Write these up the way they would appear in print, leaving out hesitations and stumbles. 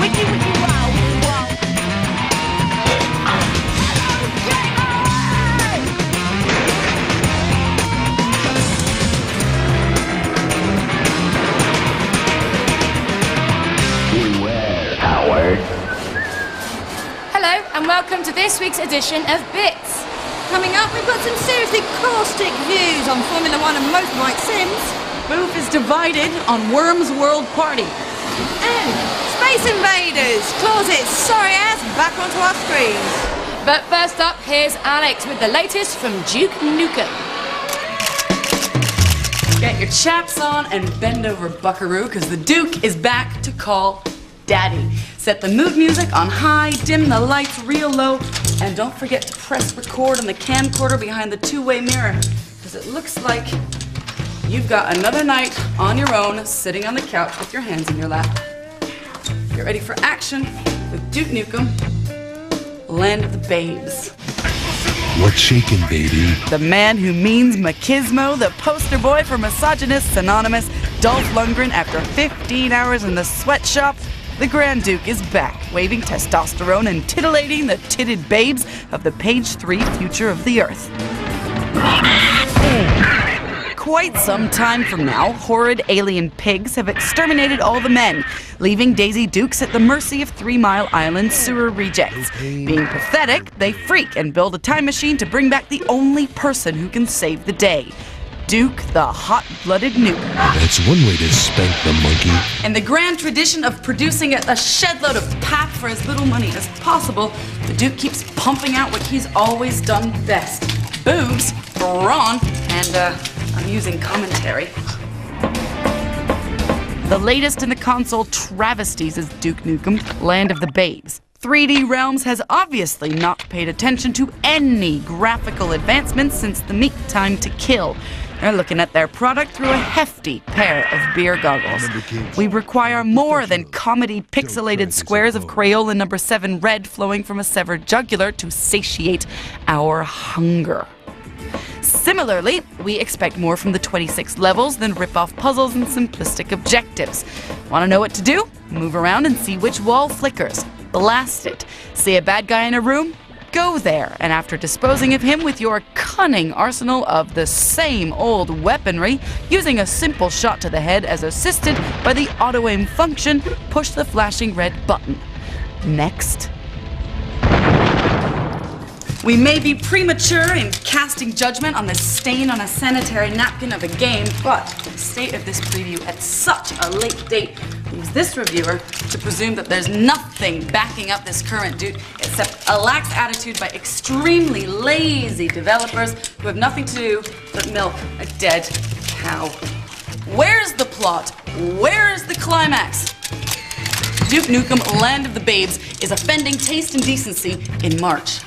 Wiki, wiki, wow, wow. Beware, Howard. Hello, and welcome to this week's edition of Bits. Coming up, we've got some seriously caustic views on Formula One and motorbike sims. Boof is divided on Worm's World Party. And Space Invaders claws its sorry ass back onto our screens. But first up, here's Alex with the latest from Duke Nukem. Get your chaps on and bend over, buckaroo, because the Duke is back to call Daddy. Set the mood music on high, dim the lights real low, and don't forget to press record on the camcorder behind the two-way mirror, because it looks like you've got another night on your own, sitting on the couch with your hands in your lap. Get ready for action with Duke Nukem, Land of the Babes. What's shaking, baby? The man who means machismo, the poster boy for Misogynists Anonymous, Dolph Lundgren, after 15 hours in the sweatshop, the Grand Duke is back, waving testosterone and titillating the titted babes of the page 3 future of the Earth. Quite some time from now, horrid alien pigs have exterminated all the men, leaving Daisy Dukes at the mercy of 3 Mile Island sewer rejects. Being pathetic, they freak and build a time machine to bring back the only person who can save the day. Duke, the hot-blooded nuke. That's one way to spank the monkey. In the grand tradition of producing a shed-load of pap for as little money as possible, the Duke keeps pumping out what he's always done best. Boobs, brawn, and, amusing commentary. The latest in the console travesties is Duke Nukem, Land of the Babes. 3D Realms has obviously not paid attention to any graphical advancements since the Meat Time to Kill. They're looking at their product through a hefty pair of beer goggles. We require more than comedy pixelated squares of Crayola number 7 red flowing from a severed jugular to satiate our hunger. Similarly, we expect more from the 26 levels than rip-off puzzles and simplistic objectives. Want to know what to do? Move around and see which wall flickers. Blast it. See a bad guy in a room? Go there, and after disposing of him with your cunning arsenal of the same old weaponry, using a simple shot to the head as assisted by the auto-aim function, push the flashing red button. Next. We may be premature in casting judgment on the stain on a sanitary napkin of a game, but the state of this preview at such a late date leaves this reviewer to presume that there's nothing backing up this current Duke except a lax attitude by extremely lazy developers who have nothing to do but milk a dead cow. Where's the plot? Where's the climax? Duke Nukem, Land of the Babes is offending taste and decency in March.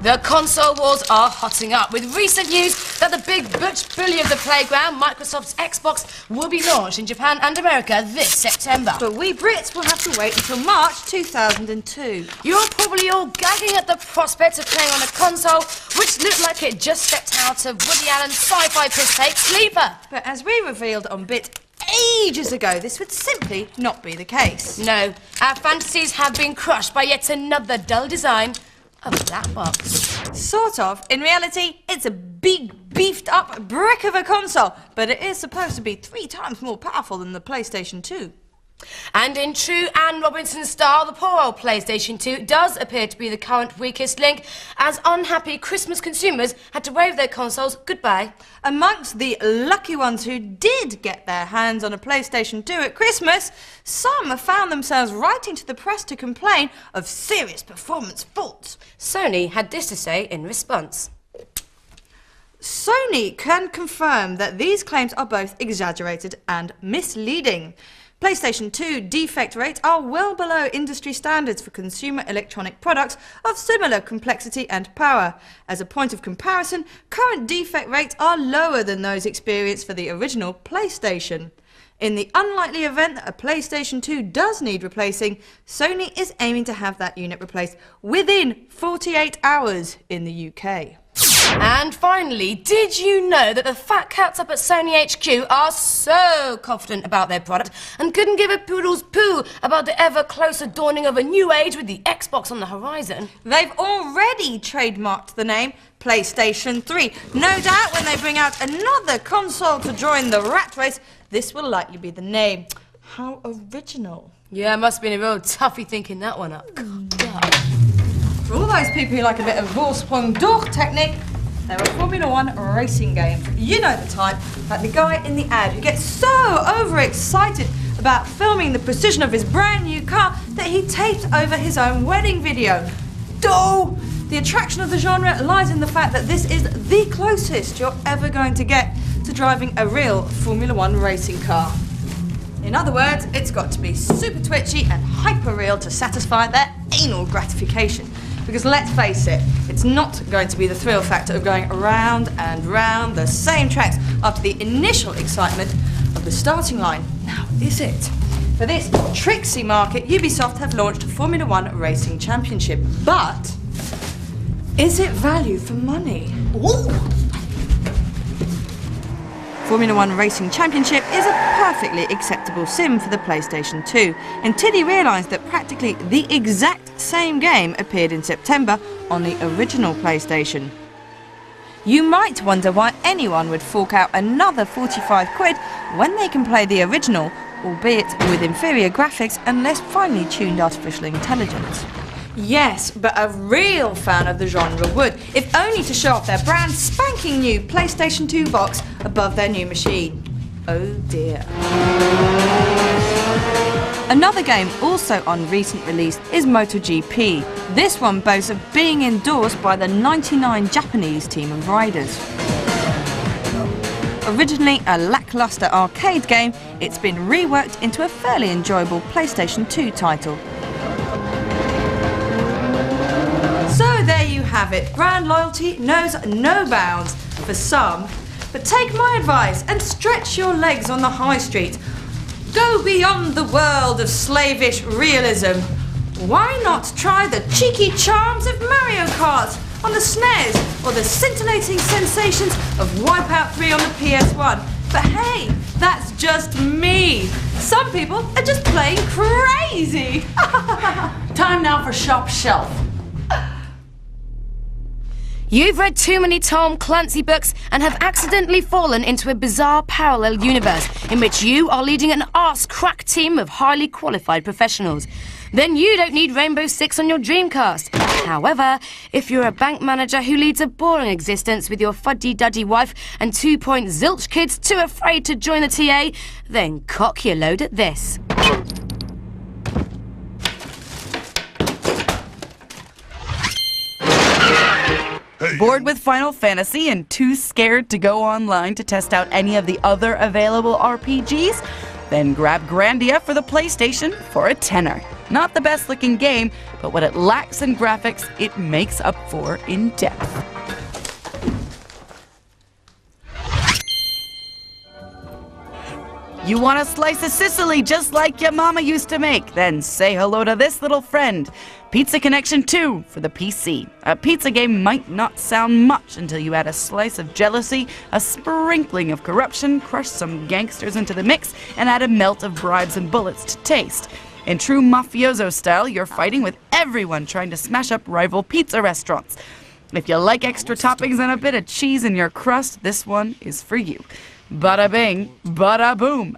The console wars are hotting up, with recent news that the big butch bully of the playground, Microsoft's Xbox, will be launched in Japan and America this September. But we Brits will have to wait until March 2002. You're probably all gagging at the prospect of playing on a console which looked like it just stepped out of Woody Allen's sci-fi piss take Sleeper. But as we revealed on Bit ages ago, this would simply not be the case. No, our fantasies have been crushed by yet another dull design of a black box. Sort of. In reality, it's a big, beefed-up brick of a console, but it is supposed to be 3 times more powerful than the PlayStation 2. And in true Anne Robinson style, the poor old PlayStation 2 does appear to be the current weakest link, as unhappy Christmas consumers had to wave their consoles goodbye. Amongst the lucky ones who did get their hands on a PlayStation 2 at Christmas, some found themselves writing to the press to complain of serious performance faults. Sony had this to say in response. Sony can confirm that these claims are both exaggerated and misleading. PlayStation 2 defect rates are well below industry standards for consumer electronic products of similar complexity and power. As a point of comparison, current defect rates are lower than those experienced for the original PlayStation. In the unlikely event that a PlayStation 2 does need replacing, Sony is aiming to have that unit replaced within 48 hours in the UK. And finally, did you know that the fat cats up at Sony HQ are so confident about their product and couldn't give a poodle's poo about the ever closer dawning of a new age with the Xbox on the horizon? They've already trademarked the name PlayStation 3. No doubt when they bring out another console to join the rat race, this will likely be the name. How original. Yeah, must have been a real toughie thinking that one up. For all those people who like a bit of Vorsprung durch technique, they're a Formula 1 racing game. You know the type, like the guy in the ad who gets so overexcited about filming the precision of his brand new car that he taped over his own wedding video. Duh! The attraction of the genre lies in the fact that this is the closest you're ever going to get to driving a real Formula 1 racing car. In other words, it's got to be super twitchy and hyper real to satisfy their anal gratification. Because let's face it, it's not going to be the thrill factor of going round and round the same tracks after the initial excitement of the starting line. Now, is it? For this tricksy market, Ubisoft have launched Formula 1 Racing Championship. But is it value for money? Ooh. Formula 1 Racing Championship is a perfectly acceptable sim for the PlayStation 2 until you realise that practically the exact same game appeared in September on the original PlayStation. You might wonder why anyone would fork out another 45 quid when they can play the original, albeit with inferior graphics and less finely tuned artificial intelligence. Yes, but a real fan of the genre would, if only to show off their brand spanking new PlayStation 2 box above their new machine. Oh dear. Another game also on recent release is MotoGP. This one boasts of being endorsed by the 99 Japanese team of riders. Originally a lackluster arcade game, it's been reworked into a fairly enjoyable PlayStation 2 title. So there you have it. Brand loyalty knows no bounds for some. But take my advice and stretch your legs on the high street. Go beyond the world of slavish realism. Why not try the cheeky charms of Mario Kart on the SNES or the scintillating sensations of Wipeout 3 on the PS1? But hey, that's just me. Some people are just plain crazy. Time now for Shop Shelf. You've read too many Tom Clancy books and have accidentally fallen into a bizarre parallel universe in which you are leading an arse-crack team of highly qualified professionals. Then you don't need Rainbow Six on your Dreamcast. However, if you're a bank manager who leads a boring existence with your fuddy-duddy wife and 2-point-zilch kids too afraid to join the TA, then cock your load at this. Bored with Final Fantasy and too scared to go online to test out any of the other available RPGs? Then grab Grandia for the PlayStation for a tenner. Not the best looking game, but what it lacks in graphics, it makes up for in depth. You want a slice of Sicily just like your mama used to make? Then say hello to this little friend. Pizza Connection 2 for the PC. A pizza game might not sound much until you add a slice of jealousy, a sprinkling of corruption, crush some gangsters into the mix, and add a melt of bribes and bullets to taste. In true mafioso style, you're fighting with everyone trying to smash up rival pizza restaurants. If you like extra toppings and a bit of cheese in your crust, this one is for you. Bada bing, bada boom.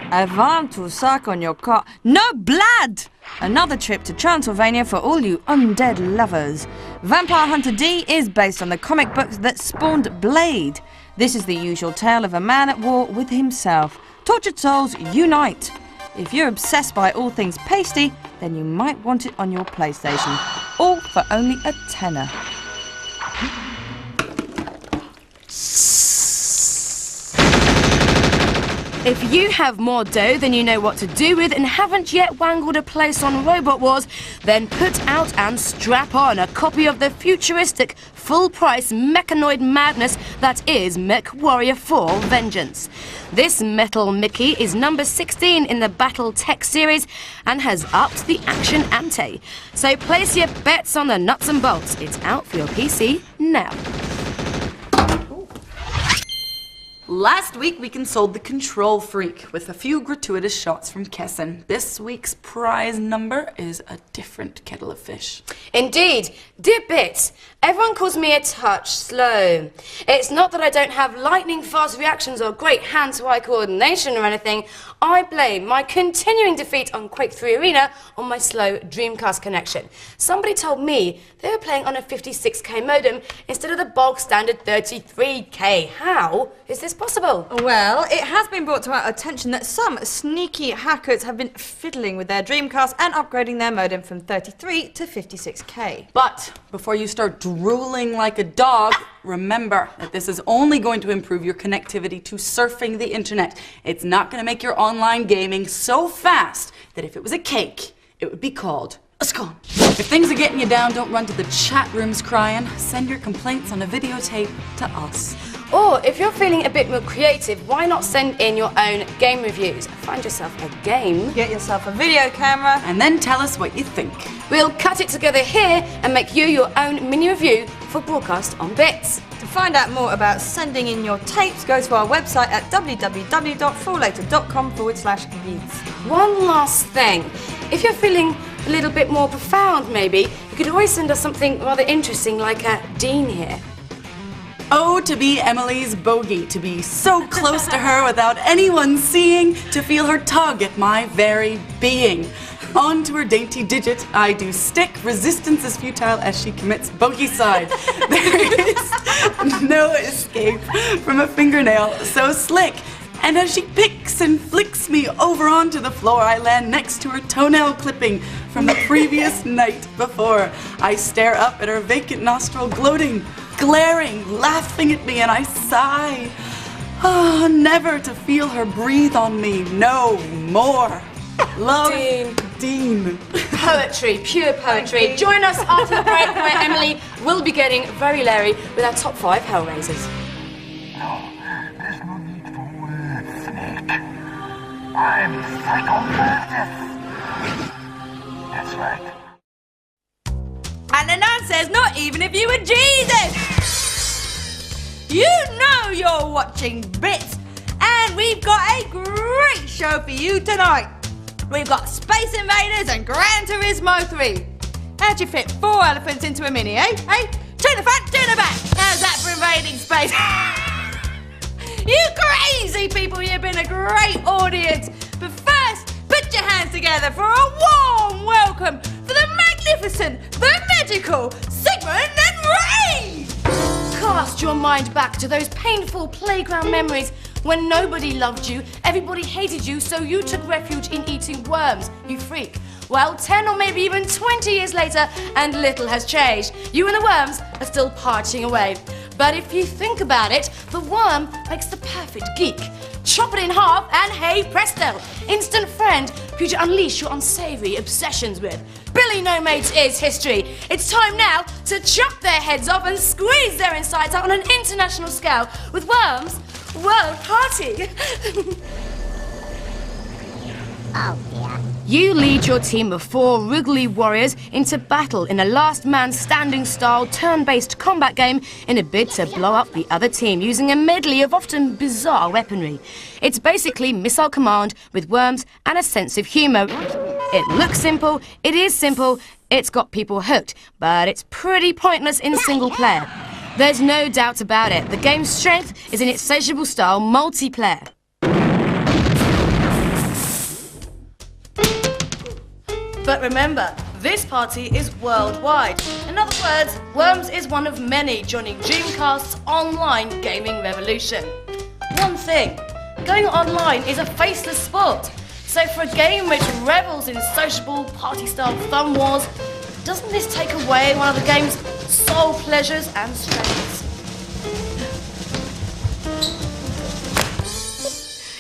I want to suck on your cock. No blood! Another trip to Transylvania for all you undead lovers. Vampire Hunter D is based on the comic books that spawned Blade. This is the usual tale of a man at war with himself. Tortured souls unite. If you're obsessed by all things pasty, then you might want it on your PlayStation. All for only a tenner. If you have more dough than you know what to do with and haven't yet wangled a place on Robot Wars, Then put out and strap on a copy of the futuristic, full-price mechanoid madness that is MechWarrior 4 Vengeance. This metal Mickey is number 16 in the Battle Tech series and has upped the action ante. So place your bets on the nuts and bolts. It's out for your PC now. Last week we consoled the Control Freak with a few gratuitous shots from Kessin. This week's prize number is a different kettle of fish. Indeed. Dear Bits, everyone calls me a touch slow. It's not that I don't have lightning-fast reactions or great hand-to-eye coordination or anything. I blame my continuing defeat on Quake 3 Arena on my slow Dreamcast connection. Somebody told me they were playing on a 56k modem instead of the bog standard 33k. How is this possible? Well, it has been brought to our attention that some sneaky hackers have been fiddling with their Dreamcast and upgrading their modem from 33 to 56k. But before you start drooling like a dog, remember that this is only going to improve your connectivity to surfing the internet. It's not going to make your online gaming so fast that if it was a cake, it would be called a scone. If things are getting you down, don't run to the chat rooms crying. Send your complaints on a videotape to us. Or if you're feeling a bit more creative, why not send in your own game reviews? Find yourself a game. Get yourself a video camera. And then tell us what you think. We'll cut it together here and make you your own mini review for broadcast on Bits. To find out more about sending in your tapes, go to our website at www.fullater.com/reviews. One last thing. If you're feeling a little bit more profound, maybe, you could always send us something rather interesting like a Dean here. Oh, to be Emily's bogey, to be so close to her without anyone seeing, to feel her tug at my very being. On to her dainty digit, I do stick, resistance is futile as she commits bogey-side. There is no escape from a fingernail so slick. And as she picks and flicks me over onto the floor, I land next to her toenail clipping from the previous night before. I stare up at her vacant nostril, gloating, glaring, laughing at me, and I sigh. Oh, never to feel her breathe on me no more. Love, Dean. Poetry, pure poetry. Join us after the break where Emily will be getting very Larry with our top 5 Hellraisers. No, there's no need for words, Snake. I'm psychopathic. That's right. And the nun says, not even if you were Jesus! You know you're watching Bits, and we've got a great show for you tonight. We've got Space Invaders and Gran Turismo 3. How'd you fit 4 elephants into a mini, eh? Hey, two in the front, two in the back. How's that for invading space? You crazy people, you've been a great audience. But first, put your hands together for a warm welcome for the magnificent, the magical Sigmund and Ray! Cast your mind back to those painful playground memories when nobody loved you, everybody hated you, so you took refuge in eating worms, you freak. Well, 10 or maybe even 20 years later, and little has changed. You and the worms are still partying away. But if you think about it, the worm makes the perfect geek. Chop it in half and hey presto, instant friend for you to unleash your unsavory obsessions with. Billy No Mates is history. It's time now to chop their heads off and squeeze their insides out on an international scale with Worms World Party. Oh dear. You lead your team of 4 wriggly warriors into battle in a last man standing style turn-based combat game in a bid to blow up the other team using a medley of often bizarre weaponry. It's basically missile command with worms and a sense of humour. It looks simple, it is simple, it's got people hooked, but it's pretty pointless in single player. There's no doubt about it, the game's strength is in its sociable style multiplayer. But remember, this party is worldwide. In other words, Worms is one of many joining Dreamcast's online gaming revolution. One thing, going online is a faceless sport. So for a game which revels in sociable party-style thumb wars, doesn't this take away one of the game's sole pleasures and strengths?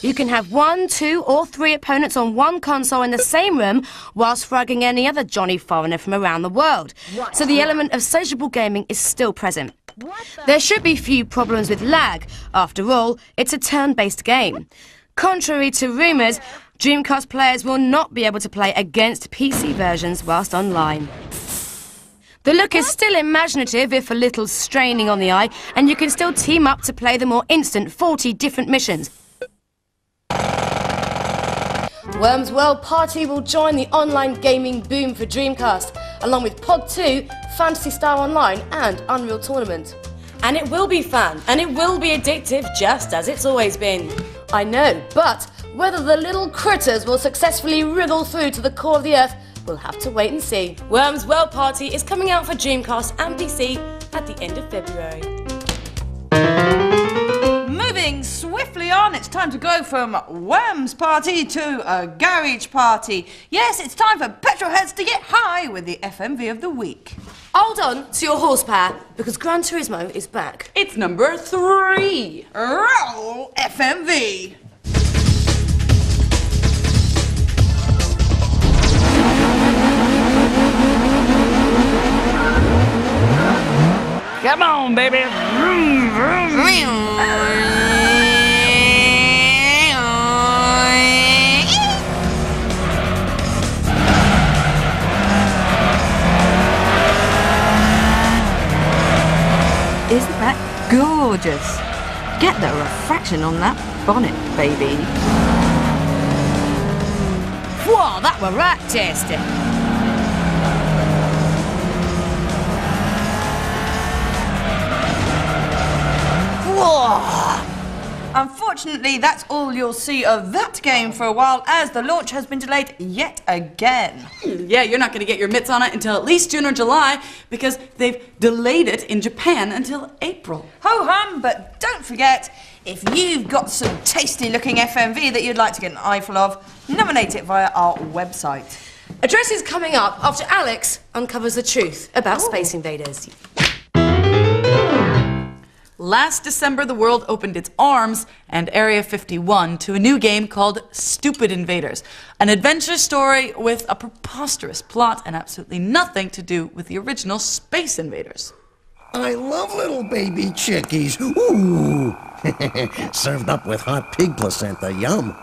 You can have 1, 2, or 3 opponents on one console in the same room whilst fragging any other Johnny foreigner from around the world. So the element of sociable gaming is still present. There should be few problems with lag. After all, it's a turn-based game. Contrary to rumours, Dreamcast players will not be able to play against PC versions whilst online. The look is still imaginative, if a little straining on the eye, and you can still team up to play the more instant 40 different missions. Worms World Party will join the online gaming boom for Dreamcast, along with Pod 2, Phantasy Star Online and Unreal Tournament. And it will be fun, and it will be addictive, just as it's always been. I know, but whether the little critters will successfully wriggle through to the core of the Earth, we'll have to wait and see. Worms World Party is coming out for Dreamcast and PC at the end of February. Moving swiftly on, it's time to go from Worms Party to a Garage Party. Yes, it's time for petrolheads to get high with the FMV of the week. Hold on to your horsepower, because Gran Turismo is back. It's number 3. Roll FMV. Come on, baby. Vroom, vroom, vroom. Isn't that gorgeous? Get the refraction on that bonnet, baby. Whoa, that were right tasty. Unfortunately, that's all you'll see of that game for a while, as the launch has been delayed yet again. Yeah, you're not going to get your mitts on it until at least June or July, because they've delayed it in Japan until April. Ho-hum, but don't forget, if you've got some tasty-looking FMV that you'd like to get an eyeful of, nominate it via our website. Address is coming up after Alex uncovers the truth about Space Invaders. Last December, the world opened its arms and Area 51 to a new game called Stupid Invaders, an adventure story with a preposterous plot and absolutely nothing to do with the original Space Invaders. I love little baby chickies. Ooh! Served up with hot pig placenta. Yum.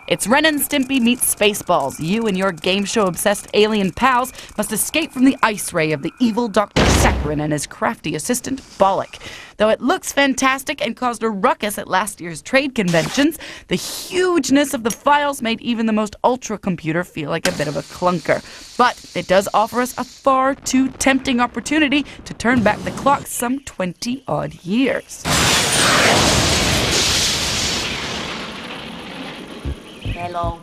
It's Ren and Stimpy meets Spaceballs. You and your game show-obsessed alien pals must escape from the ice ray of the evil Dr. Saccharin and his crafty assistant, Bollock. Though it looks fantastic and caused a ruckus at last year's trade conventions, the hugeness of the files made even the most ultra-computer feel like a bit of a clunker. But it does offer us a far too tempting opportunity to turn back the clock some 20-odd years. Hello.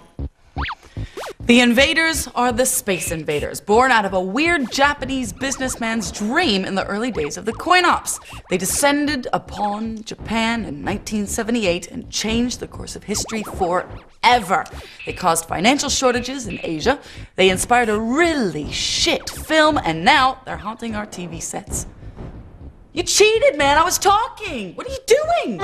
The invaders are the Space Invaders, born out of a weird Japanese businessman's dream in the early days of the coin ops. They descended upon Japan in 1978 and changed the course of history forever. They caused financial shortages in Asia, they inspired a really shit film, and now they're haunting our TV sets. You cheated, man! I was talking! What are you doing?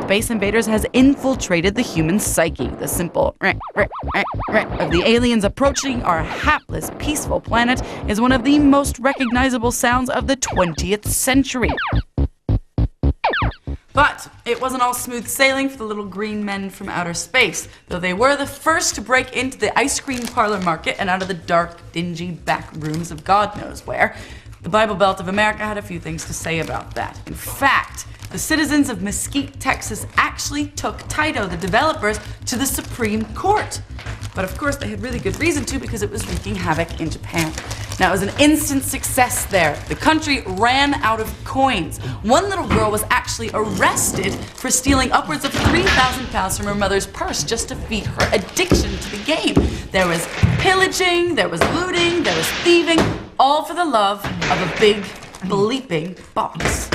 Space Invaders has infiltrated the human psyche. The simple of the aliens approaching our hapless, peaceful planet is one of the most recognizable sounds of the 20th century. But it wasn't all smooth sailing for the little green men from outer space, though they were the first to break into the ice cream parlor market and out of the dark, dingy back rooms of God knows where. The Bible Belt of America had a few things to say about that. In fact, the citizens of Mesquite, Texas actually took Taito, the developers, to the Supreme Court. But of course, they had really good reason to, because it was wreaking havoc in Japan. Now, it was an instant success there. The country ran out of coins. One little girl was actually arrested for stealing upwards of 3,000 pounds from her mother's purse just to feed her addiction to the game. There was pillaging, there was looting, there was thieving, all for the love of a big, bleeping box.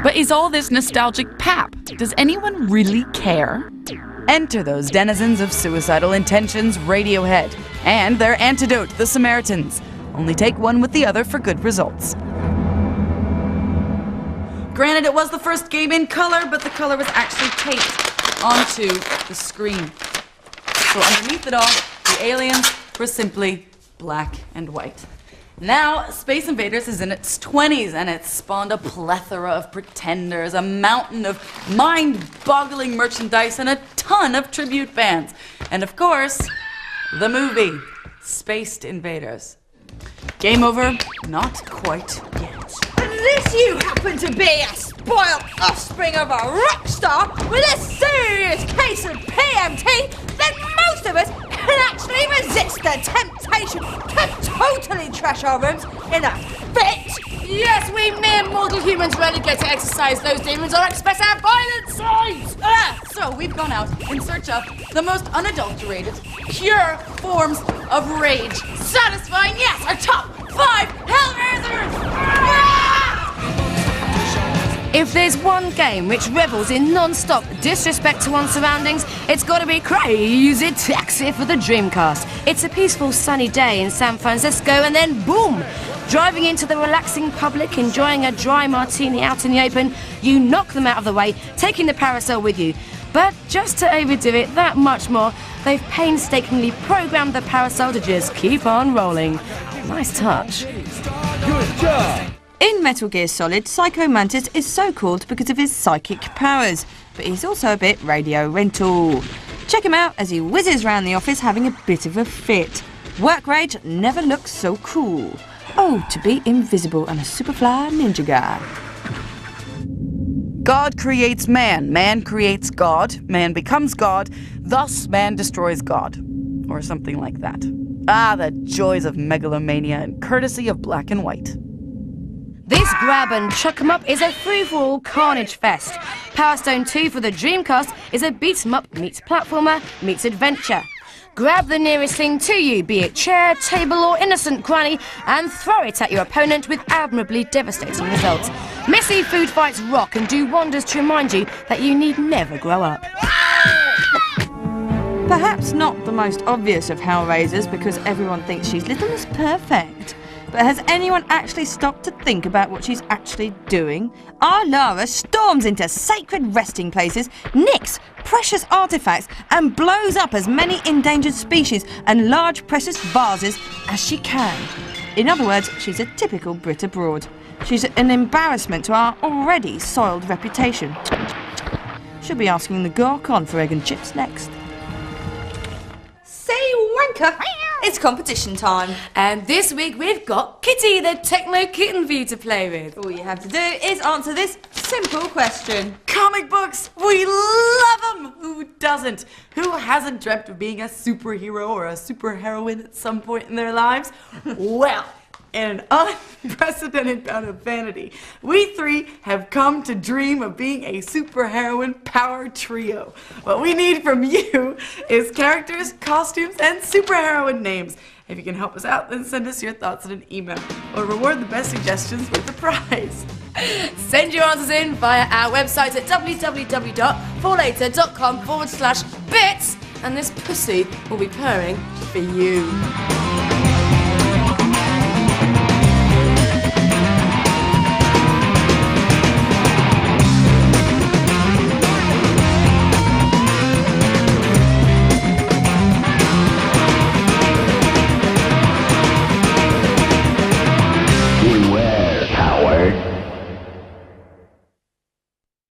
But is all this nostalgic pap? Does anyone really care? Enter those denizens of suicidal intentions, Radiohead, and their antidote, the Samaritans. Only take one with the other for good results. Granted, it was the first game in color, but the color was actually taped onto the screen. So underneath it all, the aliens were simply black and white. Now, Space Invaders is in its 20s, and it's spawned a plethora of pretenders, a mountain of mind-boggling merchandise, and a ton of tribute bands. And of course, the movie, Space Invaders. Game over? Not quite yet. Unless you happen to be a spoiled offspring of a rock star with a serious case of PMT, then most of us can actually resist the temptation to totally trash our rooms in a fit. Yes, we mere mortal humans rarely get to exercise those demons or express our violent sides. So we've gone out in search of the most unadulterated, pure forms of rage, satisfying, yes, our top 5 Hellraisers! If there's one game which revels in non-stop disrespect to one's surroundings, it's got to be Crazy Taxi for the Dreamcast. It's a peaceful sunny day in San Francisco and then boom! Driving into the relaxing public, enjoying a dry martini out in the open, you knock them out of the way, taking the parasol with you. But just to overdo it that much more, they've painstakingly programmed the parasol to just keep on rolling. Nice touch. Good job! In Metal Gear Solid, Psycho Mantis is so called because of his psychic powers, but he's also a bit radio rental. Check him out as he whizzes round the office having a bit of a fit. Work rage never looks so cool. Oh, to be invisible and a superfly ninja guy. God creates man, man creates God, man becomes God, thus man destroys God. Or something like that. Ah, the joys of megalomania and courtesy of black and white. This grab and chuck 'em up is a free-for-all carnage fest. Power Stone 2 for the Dreamcast is a beat-em-up meets platformer meets adventure. Grab the nearest thing to you, be it chair, table or innocent granny, and throw it at your opponent with admirably devastating results. Messy food fights rock and do wonders to remind you that you need never grow up. Perhaps not the most obvious of Hellraisers because everyone thinks she's Little Miss Perfect. But has anyone actually stopped to think about what she's actually doing? Our Lara storms into sacred resting places, nicks precious artifacts, and blows up as many endangered species and large precious vases as she can. In other words, she's a typical Brit abroad. She's an embarrassment to our already soiled reputation. She'll be asking the Gorkon for egg and chips next. Say wanker! It's competition time. And this week we've got Kitty, the techno kitten for you to play with. All you have to do is answer this simple question. Comic books! We love them! Who doesn't? Who hasn't dreamt of being a superhero or a superheroine at some point in their lives? Well, in an unprecedented bout of vanity, we three have come to dream of being a superheroine power trio. What we need from you is characters, costumes, and superheroine names. If you can help us out, then send us your thoughts in an email or reward the best suggestions with a prize. Send your answers in via our website at www.forlater.com/bits, and this pussy will be purring for you.